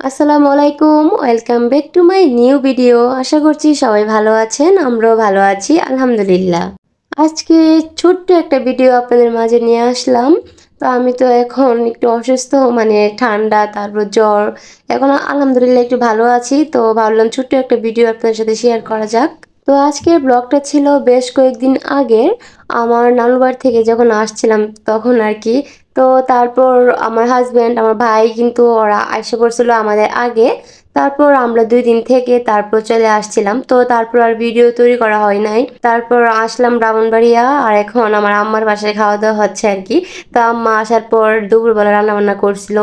আসসালামু আলাইকুম, welcome back to my new video. আশা করছি সবাই ভালো আছেন, আমরাও ভালো আছি আলহামদুলিল্লাহ। আজকে ছোট্ট একটা ভিডিও আপনাদের মাঝে নিয়ে আসলাম। তো আমি তো এখন একটু অসুস্থ, মানে ঠান্ডা তারপর জ্বর। এখন আলহামদুলিল্লাহ একটু ভালো আছি, তো ভাবলাম ছোট্ট একটা ভিডিও আপনাদের সাথে শেয়ার করা যাক। তো আজকের ব্লগটা ছিল বেশ কয়েকদিন আগের, আমার নানুর বাড়ি থেকে যখন আসছিলাম তখন আর কি। তো তারপর আমার হাজব্যান্ড, আমার ভাই কিন্তু ওরা আইসা পড়ছিল আমাদের আগে। তারপর আমরা 2 দিন থেকে তারপর চলে আসছিলাম, তো তারপর আর ভিডিও তৈরি করা হয় নাই। তারপর আসলাম ব্রাহ্মণবাড়িয়া, আর এখন আমার আম্মার বাসায় খাওয়া দাওয়া হচ্ছে আর কি। তো আম্মা আসার পর দুপুরবেলা রান্না বান্না করছিল।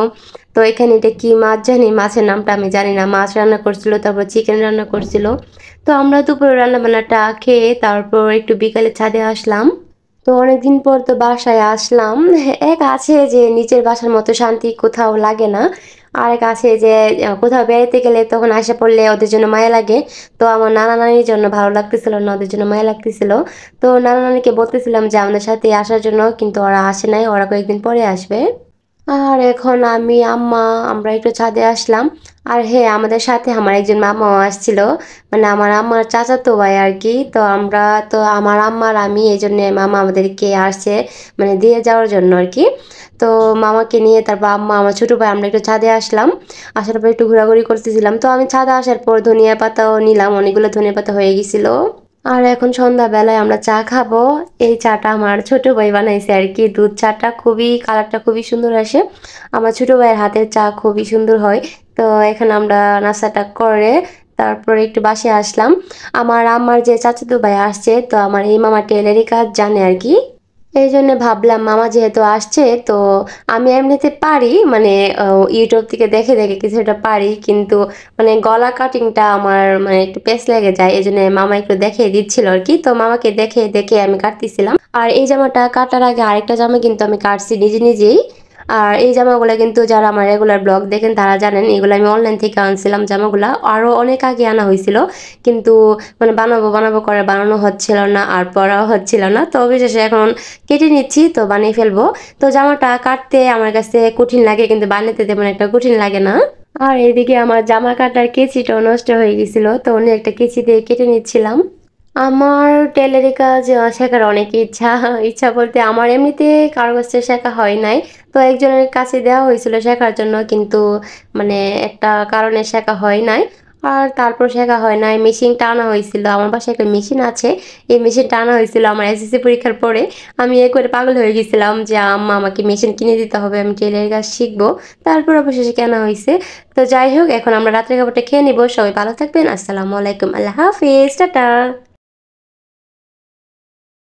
তো এখানে এটা কি মাছ জানি, মাছের নামটা আমি জানি না। মাছ রান্না করছিল, তারপর চিকেন রান্না করছিল। তো আমরা দুপুরে রান্না বান্নাটা খেয়ে তারপর একটু বিকালে ছাদে আসলাম। তো অনেকদিন পর তো বাসায় আসলাম। এক আছে যে নিজের বাসার মতো শান্তি কোথাও লাগে না, আর এক আছে যে কোথাও বেড়াতে গেলে তখন আসা পড়লে ওদের জন্য মায়া লাগে। তো আমার নানা নানির জন্য ভালো লাগতেছিল না, ওদের জন্য মায়া লাগতেছিল। তো নানা নানিকে বলতেছিলাম যে আমাদের সাথে আসার জন্য, কিন্তু ওরা আসে নাই, ওরা কয়েকদিন পরে আসবে। আর এখন আমি আম্মা আমরা একটু ছাদে আসলাম। আর হ্যাঁ, আমাদের সাথে আমার একজন মামাও আসছিল, মানে আমার আম্মার চাচাতো ভাই আর কি। তো আমরা তো আমার আম্মার আমি এই জন্য মামা আমাদেরকে আসছে, মানে দিয়ে যাওয়ার জন্য আর কি। তো মামাকে নিয়ে তারপর আম্মা আমার ছোটো ভাই আমরা একটু ছাদে আসলাম। আসার পর একটু ঘোরাঘুরি করতেছিলাম। তো আমি ছাদে আসার পর ধনিয়া পাতাও নিলাম, অনেকগুলো ধনিয়া পাতা হয়ে গেছিল। আর এখন সন্ধ্যাবেলায় আমরা চা খাবো। এই চাটা আমার ছোট ভাই বানাইছে আর কি। দুধ চাটা খুবই, কালারটা খুবই সুন্দর আসে। আমার ছোট ভাইয়ের হাতের চা খুবই সুন্দর হয়। তো এখানে আমরা নাস্তাটা করে তারপরে একটু বাসায় আসলাম। আমার যে চাচাতো ভাই আসছে, তো আমার এই মামা টেলারি কাজ জানে আর কি। এই জন্য ভাবলাম মামা যেহেতু আসছে, তো আমি এমনিতে পারি, মানে ইউটিউব থেকে দেখে দেখে কিছুটা পারি, কিন্তু মানে গলা কাটিংটা আমার মানে একটু পেস লেগে যায়। এই জন্য মামা একটু দেখে দিচ্ছিল আর কি। তো মামাকে দেখে দেখে আমি কাটতেছিলাম। আর এই জামাটা কাটার আগে আরেকটা জামা কিন্তু আমি কাটছি নিজে নিজেই। আর এই জামাগুলো কিন্তু যারা আমার রেগুলার ব্লগ দেখেন তারা জানেন, এগুলো আমি অনলাইন থেকে আনছিলাম জামাগুলো, আরও অনেক আগে আনা হয়েছিল। কিন্তু মানে বানাবো বানাবো করে বানানো হচ্ছিল না, আর পরাও হচ্ছিল না। তো অবশেষে এখন কেটে নিচ্ছি, তো বানিয়ে ফেলবো। তো জামাটা কাটতে আমার কাছে কঠিন লাগে, কিন্তু বানাতে তেমন একটা কঠিন লাগে না। আর এদিকে আমার জামা কাটার কেচিটাও নষ্ট হয়ে গেছিল, তো অন্য একটা কেচি দিয়ে কেটে নিচ্ছিলাম। আমার টেলারি কাজ শেখার অনেক ইচ্ছা। ইচ্ছা বলতে আমার এমনিতে কারো কাছে শেখা হয় নাই। তো একজনের কাছে দেওয়া হয়েছিল শেখার জন্য, কিন্তু মানে একটা কারণে শেখা হয় নাই। আর তারপর শেখা হয় নাই। মেশিনটা আনা হয়েছিল, আমার বাসায় একটা মেশিন আছে। এই মেশিনটা আনা হয়েছিল আমার এসএসসি পরীক্ষার পরে। আমি এ করে পাগল হয়ে গেছিলাম যে আম্মা আমাকে মেশিন কিনে দিতে হবে, আমি টেলারি কাজ শিখবো। তারপর অবশেষে কেনা হয়েছে। তো যাই হোক, এখন আমরা রাত্রে খাবারটা খেয়ে নিব। সবাই ভালো থাকবেন। আসসালামু আলাইকুম, আল্লাহ হাফিজ, টাটা।